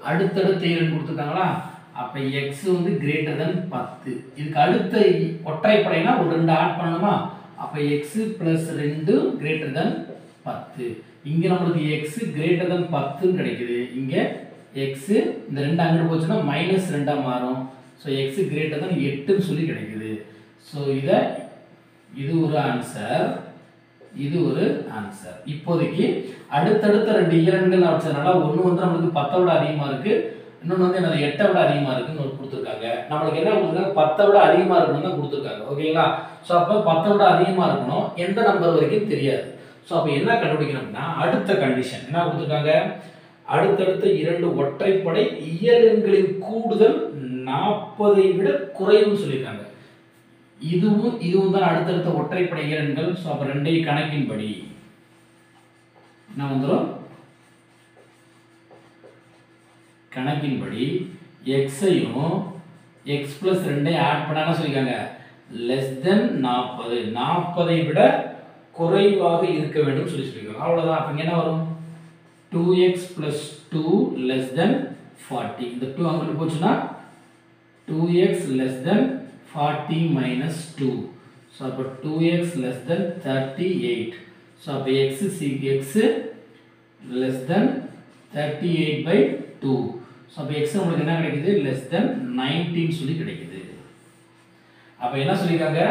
அடுத்தடுத்த இயல் கொடுத்துருக்காங்களா. அப்ப x வந்து greater than 10. இதுக்கு அடுத்த ஒற்றைப்படைனா ஒரு 2 ஆட் பண்ணணுமா. அப்ப x plus 2 greater than 10. இங்க நம்மளுக்கு x greater than 10 கிடைக்குது. இங்க x இந்த 2 அங்கிட்டு போச்சுன்னா -2 மாறும். ஸோ x greater than 8 சொல்லி கிடைக்குது. ஸோ இது ஒரு ஆன்சர். இது ஒரு ஆன்சர். இப்போதைக்கு அடுத்தடுத்த ரெண்டு இயலெண்கள் வச்சதுனால ஒன்று வந்து நம்மளுக்கு 10 விட அதிகமாக இருக்கு, இன்னொன்று வந்து என்னது 8 விட அதிகமாக இருக்குன்னு கொடுத்துருக்காங்க. நம்மளுக்கு என்ன கொடுத்துருக்காங்க, 10 விட அதிகமாக இருக்கணும் தான் கொடுத்துருக்காங்க. ஓகேங்களா? ஸோ அப்போ 10 விட அதிகமாக இருக்கணும், எந்த நம்பர் வரைக்கும் தெரியாது. ஸோ அப்போ என்ன கண்டுபிடிக்கணும்னா அடுத்த கண்டிஷன் என்ன கொடுத்துருக்காங்க, அடுத்தடுத்த இரண்டு ஒற்றைப்படை இயலெண்களின் கூடுதல் 40ஐ விட குறைவுன்னு சொல்லியிருக்காங்க. இதுவும் தான் அடுத்தடுத்த ஒற்றைப்படை இயலெண்கள். ஸோ அப்போ ரெண்டையும் கணக்கின்படி என்ன வந்துடும், கணக்கின்படி எக்ஸையும் எக்ஸ் பிளஸ் 2ஐயும் ஆட் பண்ண சொல்லியிருக்காங்க லெஸ் தென் 40, 40ஐ விட குறைவாக இருக்க வேண்டும் சொல்லியிருக்காங்க. அவ்வளோதான். அப்போ என்ன வரும், 2x plus 2 less than 40. இந்த 2 அங்கிட்டு போச்சுன்னா 2x less than 40 minus 2. So அப்போ 2x less than 38. So அப்போ x less than 38 by 2. So அப்போ x நம்மளுக்கு என்ன கிடைக்குது, less than 19 சொல்லி கிடைக்குது. அப்போ என்ன சொல்லியிருக்காங்க,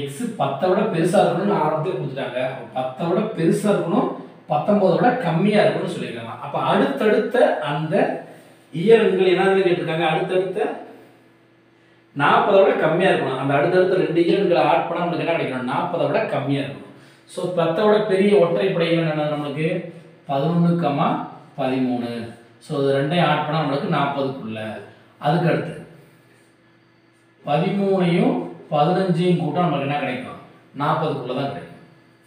x 10 விட பெருசா இருக்கணும்னு ஆரம்பத்தில் கொடுத்துட்டாங்க. 10 விட பெருசா இருக்கணும், 19 விட கம்மியா இருக்கும்னு சொல்லியிருக்காங்க. அப்ப அடுத்தடுத்த அந்த இயலெண்கள் என்னன்னு கேட்டிருக்காங்க, அடுத்தடுத்த 40 விட கம்மியா இருக்கணும். அந்த அடுத்தடுத்த ரெண்டு இயலெண்களை ஆட் பண்ணா நமக்கு என்ன கிடைக்கணும், 40 விட கம்மியா இருக்கணும். ஸோ 10 விட பெரிய ஒற்றைப்படை இயலெண் என்ன நம்மளுக்கு 11, 13. ஸோ இது ரெண்டையும் ஆட் பண்ணா நம்மளுக்கு 40க்குள்ள. அதுக்கு அடுத்து 13ஐயும் 15ஐயும் கூட்டம் நமக்கு என்ன கிடைக்கும், 40க்குள்ள தான் கிடைக்கும்.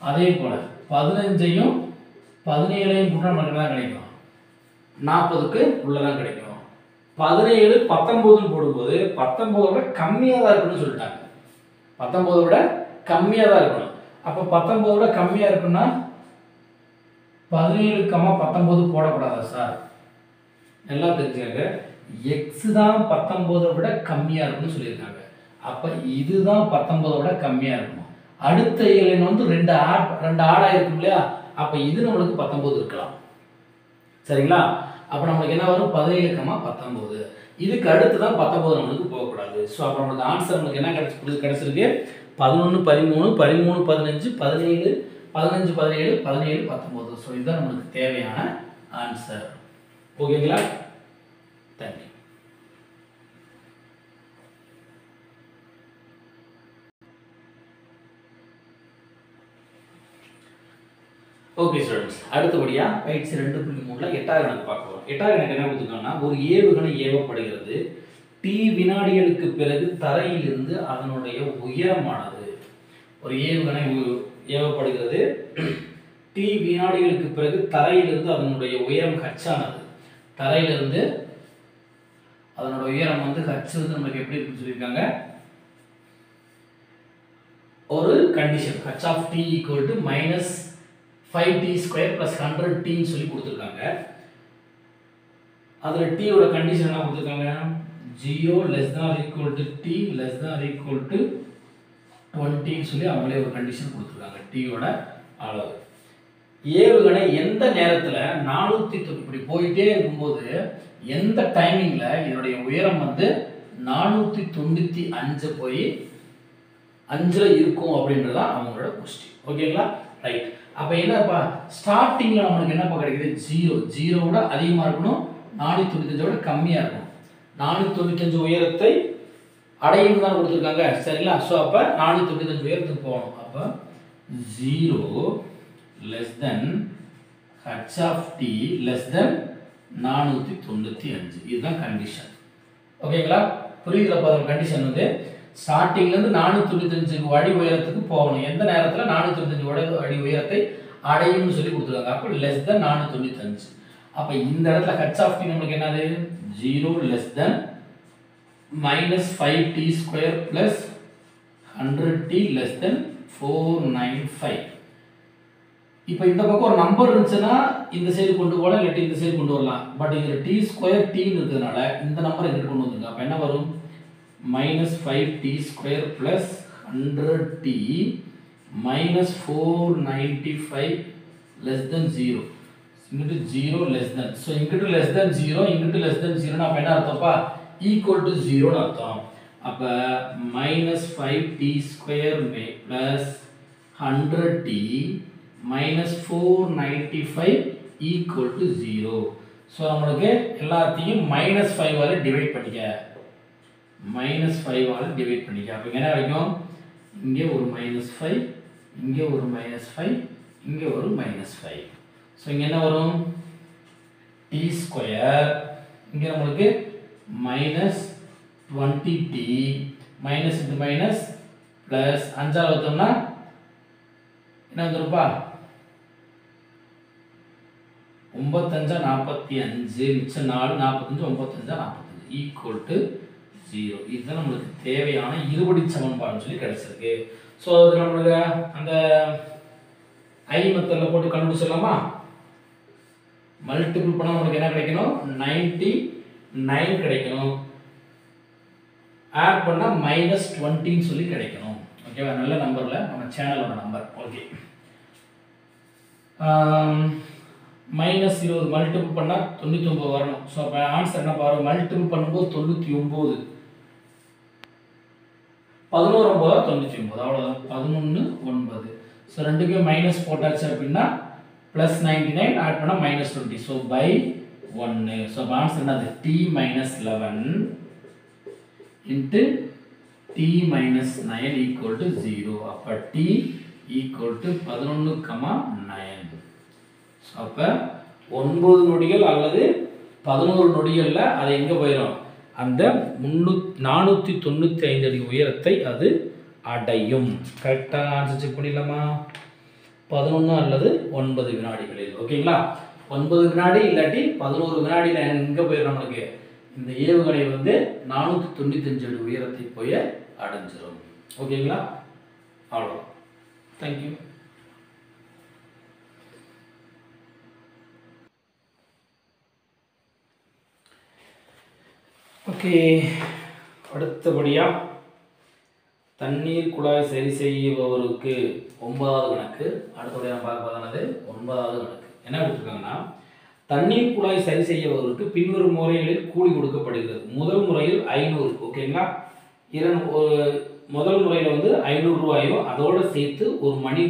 அதே போல 15ஐயும் 17ஐயும் கூட நமக்கு தான் கிடைக்கும், 40க்கு உள்ளதான் கிடைக்கும். 17 19 போடும்போது 19 விட கம்மியாக தான் இருக்குன்னு சொல்லிட்டாங்க. 19 விட கம்மியாக தான் இருக்கணும். அப்போ 19 விட கம்மியாக இருக்குன்னா 17, 19 போடக்கூடாதா சார்? எல்லாம் தெரிஞ்சுக்காங்க, எக்ஸ் தான் 19 விட கம்மியாக இருக்குன்னு சொல்லியிருக்காங்க. அப்போ இதுதான் 19 விட கம்மியாக இருக்கணும். அடுத்த இயலெண் வந்து ரெண்டு ஆடாக இருக்கும் இல்லையா, அப்ப இது நம்மளுக்கு 19 இருக்கலாம். சரிங்களா? அப்ப நமக்கு என்ன வரும், 17, 19. இதுக்கு அடுத்து தான் 19 நம்மளுக்கு போகக்கூடாது. ஸோ அப்போ நம்மளுக்கு ஆன்சர் நமக்கு என்ன கிடைச்சிருக்கு, 11, 13, 13, 15, 17, 15, 17, 17, 19. ஸோ இதுதான் நம்மளுக்கு தேவையான ஆன்சர். ஓகேங்களா? தேங்க்யூ. ஓகே ஸ்டூடெண்ட்ஸ், அடுத்தபடியாக பயிற்சி 2.3ல 8வது கணக்கு பார்க்கலாம். 8வது கணக்கு என்ன கொடுத்துருக்காங்கன்னா, ஒரு ஏவுகணை ஏவப்படுகிறது. t வினாடிகளுக்கு பிறகு தரையிலிருந்து அதனுடைய உயரமானது, ஒரு ஏவுகணை ஏவப்படுகிறது. t வினாடிகளுக்கு பிறகு தரையிலிருந்து அதனுடைய உயரம் h ஆனது, தரையிலிருந்து அதனோட உயரம் வந்து h வந்து நமக்கு எப்படி இருக்குன்னு சொல்லியிருக்காங்க, ஒரு condition h of t equal to minus 5t square plus 100t சொல்லி கொடுத்துருக்காங்க. அதில் t ஓட கண்டிஷன் என்ன கொடுத்துருக்காங்க, 0 less than or equal to t less than or equal to 20 சொல்லி அவங்களே ஒரு கண்டிஷன் கொடுத்துருக்காங்க. t ஓட அளவு ஏவுகணை எந்த நேரத்தில் 490 இப்படி போயிட்டே இருக்கும்போது எந்த டைமிங்கில் இதனுடைய உயரம் வந்து 495 போய் 5ல் இருக்கும் அப்படின்றதான் அவங்களோட கொஸ்டின். ஓகேங்களா? ரைட். அப்போ என்னப்பா ஸ்டார்டிங்கில் நம்மளுக்கு என்னப்பா கிடைக்குது, 0 விட அதிகமாக இருக்கணும், 495 விட கம்மியாக இருக்கணும். 495 உயரத்தை அடையும் தான் கொடுத்துருக்காங்க. சரிங்களா? ஸோ அப்போ 495 உயரத்துக்கு போகணும். அப்போ 0 less than h of t less than 495. இதுதான் கண்டிஷன். ஓகேங்களா? புரியுதுலப்பா? அதோட கண்டிஷன் வந்து ஸ்டார்டிங்லேருந்து 495 அடி உயரத்துக்கு போகணும். எந்த நேரத்தில் 495 அடி உயரத்தை அடையும்னு சொல்லி கொடுத்துருக்காங்க. அப்போ less than 495. அப்போ இந்த இடத்துல h of t நம்மளுக்கு என்னது, 0 less than minus 5t square plus 100t less than 495. இப்போ இந்த பக்கம் ஒரு நம்பர் இருந்துச்சுன்னா இந்த சைடு கொண்டு போகலாம், இல்லாட்டி இந்த சைடு கொண்டு வரலாம். பட் இதில் t ஸ்கொயர் டீன்னு இருக்கிறதுனால இந்த நம்பரை எங்கிட்ட கொண்டு வந்துருங்க. அப்போ என்ன வரும், minus 5t square plus 100t minus 495 less than 0. இங்கிட்டு 0 less than. ஸோ இங்கிட்டு less than 0, இங்கிட்டு less than 0. அப்போ என்ன அர்த்தம்ப்பா, equal to 0ன்னு அர்த்தம். அப்போ minus 5t square plus 100t minus 495 equal to 0. So நம்மளுக்கு எல்லாத்தையும் -5 ஆல் டிவைட் பண்ணிக்க. -5 ஆல் டிவைட் பண்ணிக்க. அப்போ என்ன கிடைக்கும்? இங்கே ஒரு -5, இங்கே ஒரு -5, இங்கே ஒரு -5. ஸோ இங்கே என்ன வரும்? t ஸ்கொயர், இங்கே நம்மளுக்கு -20t minus into minus plus 5 all வச்சோம்னா என்ன வந்துருப்பா? 9 45, மிச்சம் 4 45, 95 45 ஈக்குவல் டு 0. இதுதான் நம்மளுக்கு தேவையான இருபடி சமன்பாடுன்னு சொல்லி கிடைச்சிருக்கு. ஸோ அது நம்மளுக்கு அந்த ஐ மெத்தடில் போட்டு கண்டுபிடிச்சிடலாமா? மல்டிபிள் பண்ணால் நம்மளுக்கு என்ன கிடைக்கணும்? 99 கிடைக்கணும். ஆட் பண்ணால் -20 சொல்லி கிடைக்கணும். ஓகேவா? நல்ல நம்பரில் நம்ம சேனலோட நம்பர். ஓகே, -20 மல்டிபிள் பண்ணால் 99 வரணும். ஸோ அப்போ ஆன்சர் என்ன பாருங்க? மல்டிபிள் பண்ணும்போது 99, 11 9 99, அவ்வளோதான். 11 9. ஸோ ரெண்டுக்குமே மைனஸ் போட்டாச்சு அப்படின்னா +99 ஆட் பண்ணால் -20. So by 1. ஸோ அப்போ ஆன்சர் என்னது? t -11 into t -9 equal to 0. அப்போ t ஈக்குவல் டு 11,9. ஸோ அப்போ 9 நொடிகள் அல்லது 11 நொடிகளில் அது எங்கே போயிடும்? அந்த 495 அடி உயரத்தை அது அடையும். கரெக்டாக ஆன்சர் செக் பண்ணிடலாமா? 11 அல்லது 9 வினாடிகளில். ஓகேங்களா? 9 வினாடி இல்லாட்டி 11 வினாடியில் எங்கே போயிடும்? நம்மளுக்கு இந்த ஏவுகணை வந்து 495 அடி உயரத்தை போய் அடைஞ்சிடும். ஓகேங்களா? அவ்வளோ. தேங்க்யூ. ஓகே, அடுத்தபடியாக தண்ணீர் குழாய் சரி செய்பவருக்கு 9வது கணக்கு. அடுத்தபடியாக பார்க்க போதானது 9வது கணக்கு. என்ன கொடுத்துருக்காங்கன்னா, தண்ணீர் குழாய் சரி செய்பவருக்கு பின்வரும் முறைகளில் கூலி கொடுக்கப்படுகிறது. முதல் முறையில் 500. ஓகேங்களா? முதல் முறையில் வந்து 500 ரூபாயும் அதோடு சேர்த்து ஒரு மணி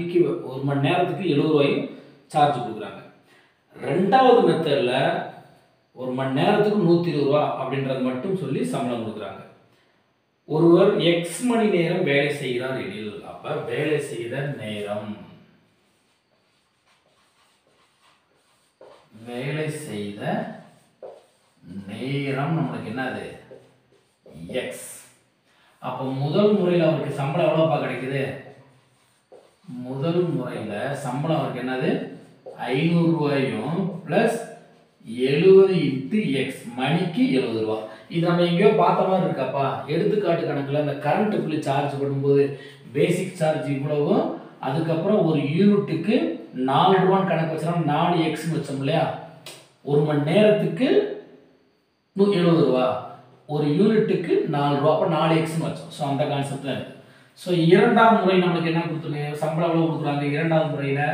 நேரத்துக்கு 70 ரூபாயும் சார்ஜ் கொடுக்குறாங்க. ரெண்டாவது மெத்தடில் ஒரு மணி நேரத்துக்கு 120 ரூபா அப்படின்றது மட்டும் சொல்லி சம்பளம் கொடுக்குறாங்க. ஒருவர் எக்ஸ் மணி நேரம் வேலை செய்கிறார் எனில், அப்ப வேலை செய்த நேரம் நம்மளுக்கு என்னது? எக்ஸ். அப்போ முதல் முறையில் அவருக்கு சம்பளம் எவ்வளோப்பா கிடைக்குது? முதல் முறையில் சம்பளம் அவருக்கு என்னது? 500 ரூபாயும் ப்ளஸ் 70 இன்ட்டு எக்ஸ், மணிக்கு 70 ரூபா. இது நம்ம எங்கேயோ பார்த்த மாதிரி இருக்காப்பா. எடுத்துக்காட்டு கணக்கில் அந்த கரண்ட் பில்லு சார்ஜ் பண்ணும்போது பேசிக் சார்ஜ் இவ்வளவும், அதுக்கப்புறம் ஒரு யூனிட்டுக்கு 4 ரூபான்னு கணக்கு வச்சோம்னா 4 எக்ஸ்ன்னு வச்சோம் இல்லையா? ஒரு மணி நேரத்துக்கு 70 ரூபா, ஒரு யூனிட்டுக்கு 4 ரூபா, அப்போ 4 எக்ஸ்ன்னு வச்சோம். ஸோ அந்த கான்செப்ட் தான் இருக்குது. ஸோ இரண்டாம் முறை நம்மளுக்கு என்ன கொடுத்துருங்க? சம்பளம் எவ்வளோ கொடுக்குறாங்க? இரண்டாவது முறையில்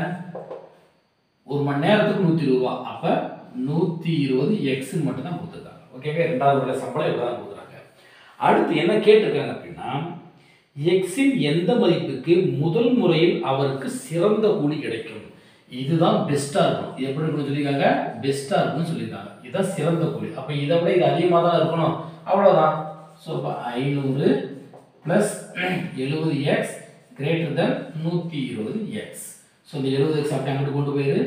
ஒரு மணி நேரத்துக்கு 120 ரூபா, அப்போ 120 எக்ஸ்ன்னு மட்டும் தான் கொடுத்துருக்காங்க. ஓகேவா? ரெண்டாவது முறையில் சம்பளம் இவ்வளோ தான் கொடுக்குறாங்க. அடுத்து என்ன கேட்டிருக்காங்க அப்படின்னா, எக்ஸின் எந்த மதிப்புக்கு முதல் முறையில் அவருக்கு சிறந்த கூலி கிடைக்கும்? இதுதான் பெஸ்ட்டாக இருக்கும். எப்படி இருக்குன்னு சொல்லியிருக்காங்க? பெஸ்ட்டாக இருக்குன்னு சொல்லியிருக்காங்க. இதுதான் சிறந்த கூலி. அப்போ இதை விட இது அதிகமாக தான் இருக்கணும், அவ்வளோதான். ஸோ இப்போ 500 plus 70x greater than 120x. So இந்த 70x அப்படி அங்கிட்டு கொண்டு போயிரு.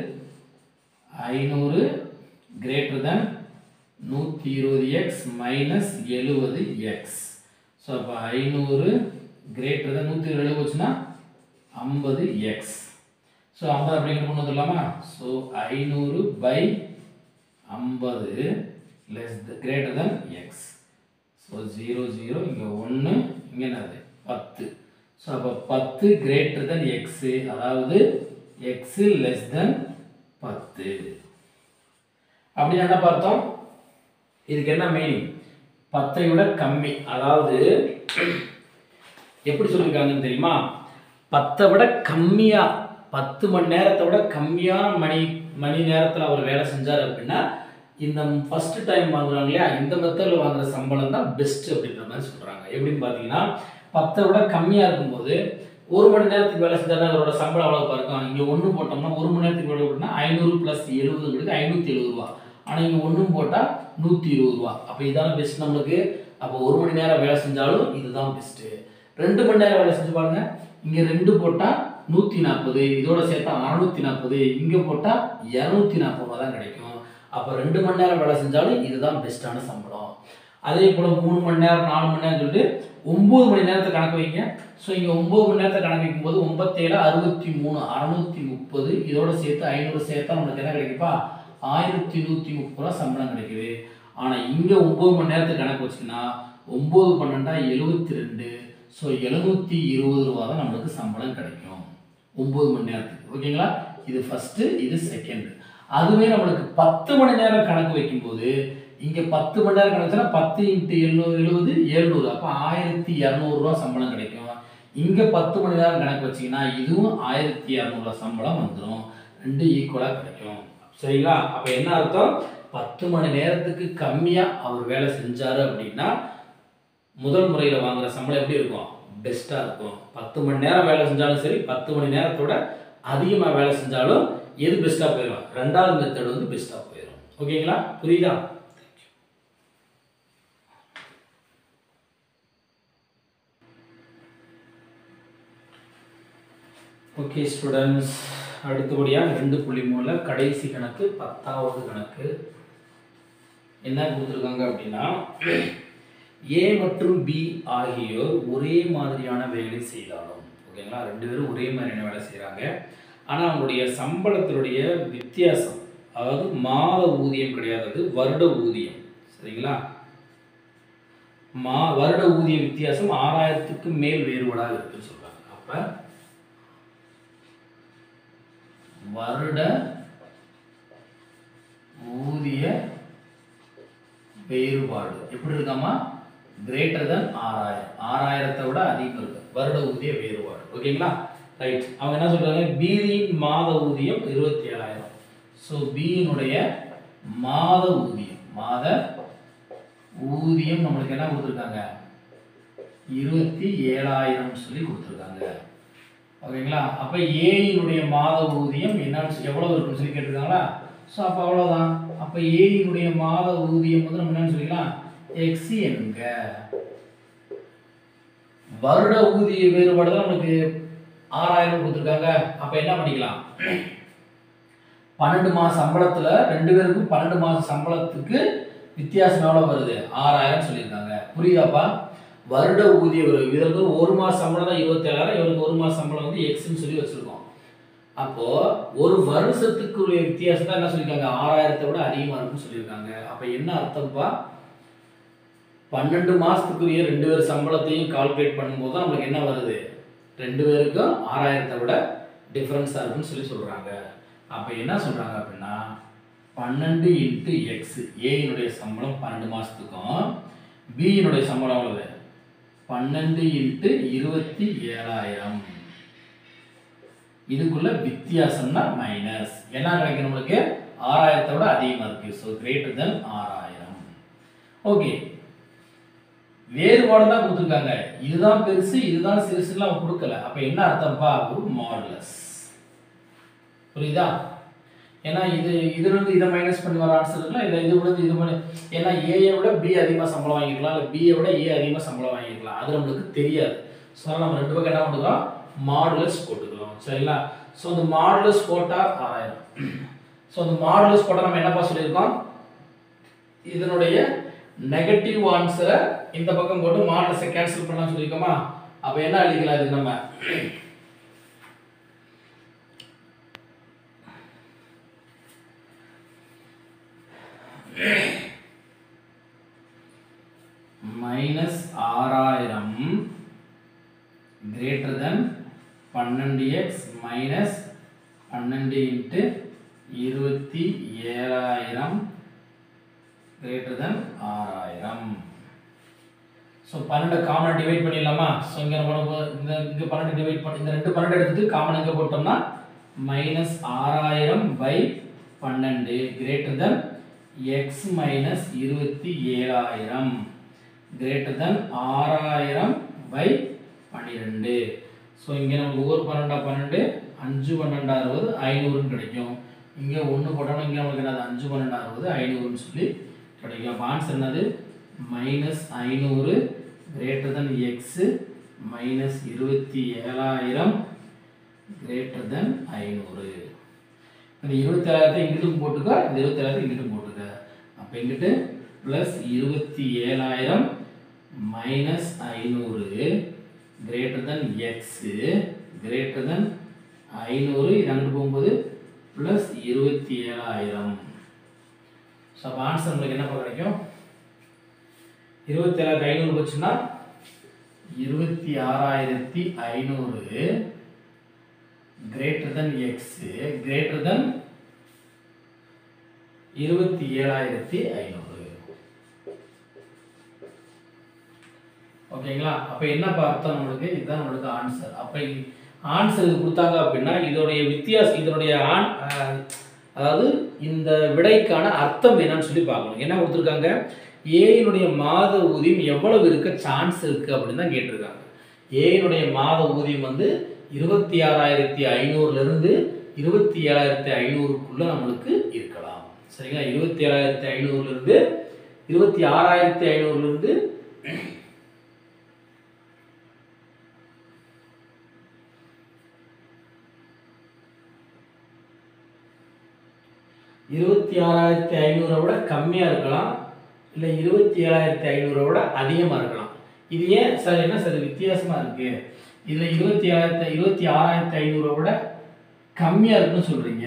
500 greater than 120x minus 70x. So அப்போ 500 கிரேட்டர் தென் 120 வச்சுன்னா 50x. ஸோ 50 அப்படிங்கிற கொண்டு வந்துடலாமா? So 500 by 50 less greater than x. So 0 0 இங்கே 1, இங்கே என்னது 10. ஸோ அப்போ 10 கிரேட்டர் தென் எக்ஸு, அதாவது எக்ஸு லெஸ் தென் 10. அப்படி என்ன பார்த்தோம்? இதுக்கு என்ன மீனிங்? 10ஐ விட கம்மி. அதாவது எப்படி சொல்லியிருக்காங்கன்னு தெரியுமா? 10ஐ விட கம்மியாக, 10 மணி நேரத்தை விட கம்மியான மணி நேரத்தில் அவர் வேலை செஞ்சார் அப்படின்னா, இந்த ஃபர்ஸ்ட் டைம் வாங்குறாங்க இல்லையா, இந்த மெத்தடில் வாங்குற சம்பளம் தான் பெஸ்ட் அப்படின்ற மாதிரி சொல்கிறாங்க. எப்படின்னு பார்த்தீங்கன்னா, 10ஐ விட கம்மியாக இருக்கும்போது ஒரு மணி நேரத்துக்கு வேலை செஞ்சாலும் அவரோட சம்பளம் அவ்வளோ இருக்கும். இங்கே 1 போட்டோம்னா 1 மணி நேரத்துக்கு வேலை போட்டோம்னா 500 + 70 570 ரூபா. ஆனால் இங்கே 1 போட்டால் 120 ரூபா. அப்போ இதான பெஸ்ட் நம்மளுக்கு. அப்போ 1 மணி நேரம் வேலை செஞ்சாலும் இதுதான் பெஸ்ட்டு. 2 மணி நேரம் வேலை செஞ்சு பாருங்க. இங்கே 2 போட்டால் 140, இதோட சேர்த்தா 640, இங்கே போட்டால் 240 ரூபா தான் கிடைக்கும். அப்போ 2 மணி நேரம் வேலை செஞ்சாலும் இதுதான் பெஸ்ட்டான சம்பளம். அதே போல் 3 மணி நேரம் 4 மணி நேரம் சொல்லிட்டு 9 மணி நேரத்தை கணக்கு வைங்க. ஸோ இங்கே 9 மணி நேரத்தை கணக்கு வைக்கும்போது 9 63 630, இதோட சேர்த்து 500 சேர்த்தா நம்மளுக்கு என்ன கிடைக்குப்பா 1130 ரூபா சம்பளம் கிடைக்குது. ஆனால் இங்கே 9 மணி நேரத்துக்கு கணக்கு வச்சுக்கினா 9 12 72, ஸோ 720 ரூபா தான் நம்மளுக்கு சம்பளம் கிடைக்கும் 9 மணி நேரத்துக்கு. ஓகேங்களா? இது ஃபர்ஸ்ட், இது செகண்ட். அதுவே நம்மளுக்கு 10 மணி நேரம் கணக்கு வைக்கும்போது இங்கே 10 மணி நேரம் கணக்குனா 10 × 770 700, அப்போ 1200 ரூபா சம்பளம் கிடைக்கும். இங்கே 10 மணி நேரம் கணக்கு வச்சிங்கன்னா இதுவும் 1200 ரூபா சம்பளம் வந்துடும். 2 ஈக்குவலாக கிடைக்கும். சரிங்களா? அப்போ என்ன அர்த்தம்? 10 மணி நேரத்துக்கு கம்மியாக அவர் வேலை செஞ்சாரு அப்படின்னா முதல் முறையில் வாங்குற சம்பளம் எப்படி இருக்கும்? பெஸ்ட்டாக இருக்கும். 10 மணி நேரம் வேலை செஞ்சாலும் சரி, 10 மணி நேரத்தோட அதிகமாக வேலை செஞ்சாலும் எது பெஸ்ட்டாக போயிடும்? 2வது மெத்தட் வந்து பெஸ்ட்டாக போயிடும். ஓகேங்களா? புரியுதா? ஓகே ஸ்டூடெண்ட்ஸ், அடுத்தபடியாக 2.3ல கடைசி கணக்கு 10வது கணக்கு என்ன கொடுத்துருக்காங்க அப்படின்னா, ஏ மற்றும் பி ஆகியோர் ஒரே மாதிரியான வேலை செய்தாலும், ஓகேங்களா, 2 பேரும் ஒரே மாதிரியான வேலை செய்கிறாங்க. ஆனால் அவங்களுடைய சம்பளத்தினுடைய வித்தியாசம், அதாவது மாத ஊதியம் கிடையாது, வருட ஊதியம். சரிங்களா? வருட ஊதிய வித்தியாசம் 6000க்கு மேல் வேறுபாடாக இருக்குன்னு சொல்கிறாங்க. அப்போ வருட ஊதிய வேறுபாடு எப்படி இருக்காமா? கிரேட்டர் தென் 6000, 6000த்தை விட அதிகம் இருக்கு வருட ஊதிய வேறுபாடு. ஓகேங்களா? ரைட். அவங்க என்ன சொல்றாங்க? பியின் மாத ஊதியம் 27000. ஸோ பியினுடைய மாத ஊதியம் நம்மளுக்கு என்ன கொடுத்துருக்காங்க? 27000 சொல்லி கொடுத்துருக்காங்க. ஓகேங்களா? அப்போ ஏயினுடைய மாத ஊதியம் என்னன்னு எவ்வளவு இருக்குன்னு சொல்லி கேட்டிருக்காங்களா? ஸோ அப்போ அவ்வளோதான். அப்போ ஏயினுடைய மாத ஊதியம் வந்து நம்ம என்னன்னு சொல்லிக்கலாம்? எக்ஸ் என்க. வருட ஊதிய வேறுபாடு தான் நமக்கு 6000 கொடுத்துருக்காங்க. அப்போ என்ன பண்ணிக்கலாம்? 12 மாத சம்பளத்தில் 2 பேருக்கும் 12 மாத சம்பளத்துக்கு வித்தியாசம் எவ்வளோ வருது? 6000 சொல்லியிருக்காங்க. புரியுதாப்பா? வருட ஊதிய இதற்கு ஒரு மாத சம்பளம் தான் 27000, இவருக்கு ஒரு மாத சம்பளம் வந்து எக்ஸ்ன்னு சொல்லி வச்சிருக்கோம். அப்போ ஒரு வருஷத்துக்குரிய வித்தியாசம் தான் என்ன சொல்லியிருக்காங்க? 6000த்தை விட அதிகமாக இருக்குன்னு சொல்லியிருக்காங்க. அப்போ என்ன அர்த்தம்ப்பா? 12 மாதத்துக்குரிய 2 பேர் சம்பளத்தையும் கால்குலேட் பண்ணும்போது தான் நம்மளுக்கு என்ன வருது? 2 பேருக்கும் 6000த்தை விட டிஃப்ரென்ஸாக இருக்குன்னு சொல்லி சொல்கிறாங்க. அப்போ என்ன சொல்கிறாங்க அப்படின்னா 12 × x, ஏயினுடைய சம்பளம் 12 மாதத்துக்கும் பியினுடைய சம்பளம் எவ்வளவு? 12 × 27000. இதுக்குள்ள வித்தியாசம்னா மைனஸ் என்ன கிடைக்கும்? நம்மளுக்கு 6000த்தை விட அதிகமாக இருக்கு. So greater than 6000. ஓகே, வேறுபாடு தான் கொடுத்துருக்காங்க. இதுதான் பெருசு, இதுதான் சிறுசுன்னு அவங்க கொடுக்கல. அப்போ என்ன அர்த்தம்ப்பா? ஒரு மாடுலஸ். புரியுதா? ஏன்னா இதுலேருந்து இதை மைனஸ் பண்ணி வர ஆன்சர் இருக்கலாம், இதை இது பண்ணி, ஏன்னா ஏயை விட பி அதிகமாக சம்பளம் வாங்கிக்கலாம், இல்லை பியை விட ஏ அதிகமாக சம்பளம் வாங்கிக்கலாம். அது நம்மளுக்கு தெரியாது. ஸோ நம்ம 2 பக்கம் என்ன பண்ணுறோம்? மாடுலஸ் போட்டுக்கிறோம். சரிங்களா? ஸோ இந்த மாடுலஸ் போட்டால் 6000. ஸோ இந்த மாடுலஸ் போட்டால் நம்ம என்னப்பா சொல்லியிருக்கோம்? இதனுடைய நெகட்டிவ் ஆன்சரை இந்த பக்கம் போட்டு மாடுலஸை கேன்சல் பண்ணலாம் சொல்லியிருக்கோமா? அப்போ என்ன அழிக்கலாம்? இது நம்ம -6000 greater than 12x minus 12 × 27000 greater than 6000. So 12 common divide பண்ணிடலாமா? ஸோ இங்கே நம்ம இங்கே 12 டிவைட் பண்ணி இந்த 2 12 எடுத்துட்டு காமன் இங்கே போட்டோம்னா -6000/12 greater than x minus 27000 greater than 6000/12. So இங்கே நமக்கு ஒவ்வொரு 12 12 5 12 60 500ன்னு கிடைக்கும். இங்கே 1 போட்டோம்னா இங்கே நமக்கு என்னது 5 12 60 500ன்னு சொல்லி கிடைக்கும். அப்போ ஆன்சர் என்னது -500 greater than x -27,000 greater than 500. இந்த 27,000 இங்கிட்டும் போட்டுக்க, இந்த 27,000 இங்கிட்டும் போட்டுக்க. அப்போ இங்கிட்டு +27,000 -500 greater than x greater than 500. இது அங்கிட்டு போகும்போது +27,000. ஸோ அப்போ ஆன்சர் உங்களுக்கு என்ன கிடைக்கும்? 27,500 போச்சுன்னா 26,500 greater than x greater than 27,500. ஓகேங்களா? அப்போ என்ன பார்த்தோம் நம்மளுக்கு? இதுதான் நம்மளுக்கு ஆன்சர். அப்போ ஆன்சர் இது கொடுத்தாங்க அப்படின்னா இதோடைய வித்தியாசம், இதனுடைய அதாவது இந்த விடைக்கான அர்த்தம் என்னன்னு சொல்லி பார்க்கணும். என்ன கொடுத்துருக்காங்க? ஏயினுடைய மாத ஊதியம் எவ்வளவு இருக்க சான்ஸ் இருக்கு அப்படின்னு தான் கேட்டிருக்காங்க. ஏயினுடைய மாத ஊதியம் வந்து 26,500லிருந்து 27,500க்குள்ள நம்மளுக்கு இருக்கலாம். சரிங்களா? 27,500லிருந்து 26,500லிருந்து 26,500 விட கம்மியாக இருக்கலாம், இல்லை 27,500 விட அதிகமாக இருக்கலாம். இது ஏன் சார் என்ன சார் வித்தியாசமாக இருக்குது? இதில் 26,500 விட கம்மியாக இருக்குன்னு சொல்கிறீங்க.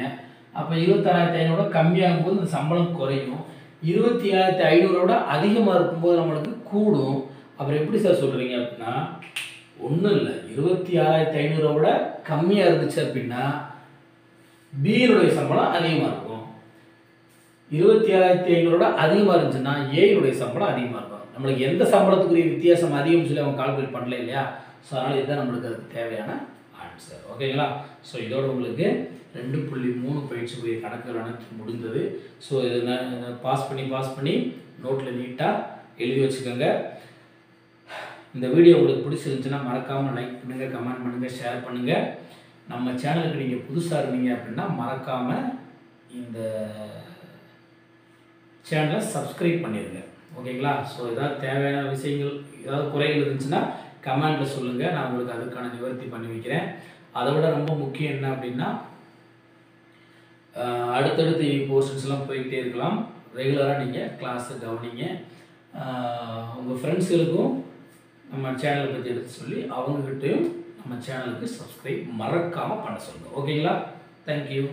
அப்போ 26,500 கம்மியாகும் போது இந்த சம்பளம் குறையும். 27,500 விட அதிகமாக இருக்கும்போது நம்மளுக்கு கூடும். அப்புறம் எப்படி சார் சொல்கிறீங்க அப்படின்னா, ஒன்றும் இல்லை, 26,500 விட கம்மியாக இருந்துச்சு அப்படின்னா பியினுடைய சம்பளம் அதிகமாக இருக்கும். 27,500 விட அதிகமாக இருந்துச்சுன்னா ஏயினுடைய சம்பளம் அதிகமாக இருக்கும். நம்மளுக்கு எந்த சம்பளத்துக்குரிய வித்தியாசம் அதிகம்னு சொல்லி அவங்க கால்குலேட் பண்ணல இல்லையா? ஸோ அதனால் இதுதான் நம்மளுக்கு அதுக்கு தேவையான ஆன்சர். ஓகேங்களா? ஸோ இதோட உங்களுக்கு 2.3 பயிற்சிக்குரிய கணக்குகள் அனைத்து முடிந்தது. ஸோ இது பாஸ் பண்ணி நோட்டில் நீட்டாக எழுதி வச்சுக்கோங்க. இந்த வீடியோ உங்களுக்கு பிடிச்சிருந்துச்சுன்னா மறக்காமல் லைக் பண்ணுங்கள், கமெண்ட் பண்ணுங்கள், ஷேர் பண்ணுங்கள். நம்ம சேனலுக்கு நீங்கள் புதுசாக இருந்தீங்க அப்படின்னா மறக்காமல் இந்த சேனலை சப்ஸ்கிரைப் பண்ணிடுங்க. ஓகேங்களா? ஸோ ஏதாவது தேவையான விஷயங்கள், ஏதாவது குறைகள் இருந்துச்சுன்னா கமெண்டில் சொல்லுங்கள், நான் உங்களுக்கு அதுக்கான நிவர்த்தி பண்ணி வைக்கிறேன். அதை விட ரொம்ப முக்கியம் என்ன அப்படின்னா, அடுத்தடுத்து போர்ஷன்ஸ்லாம் போய்கிட்டே இருக்கலாம். ரெகுலராக நீங்கள் கிளாஸை கவனிங்க. உங்கள் ஃப்ரெண்ட்ஸுகளுக்கும் நம்ம சேனலை பற்றி எடுத்து சொல்லி அவங்ககிட்டையும் நம்ம சேனலுக்கு சப்ஸ்கிரைப் மறக்காமல் பண்ண சொல்லுங்கள். ஓகேங்களா? தேங்க்யூ.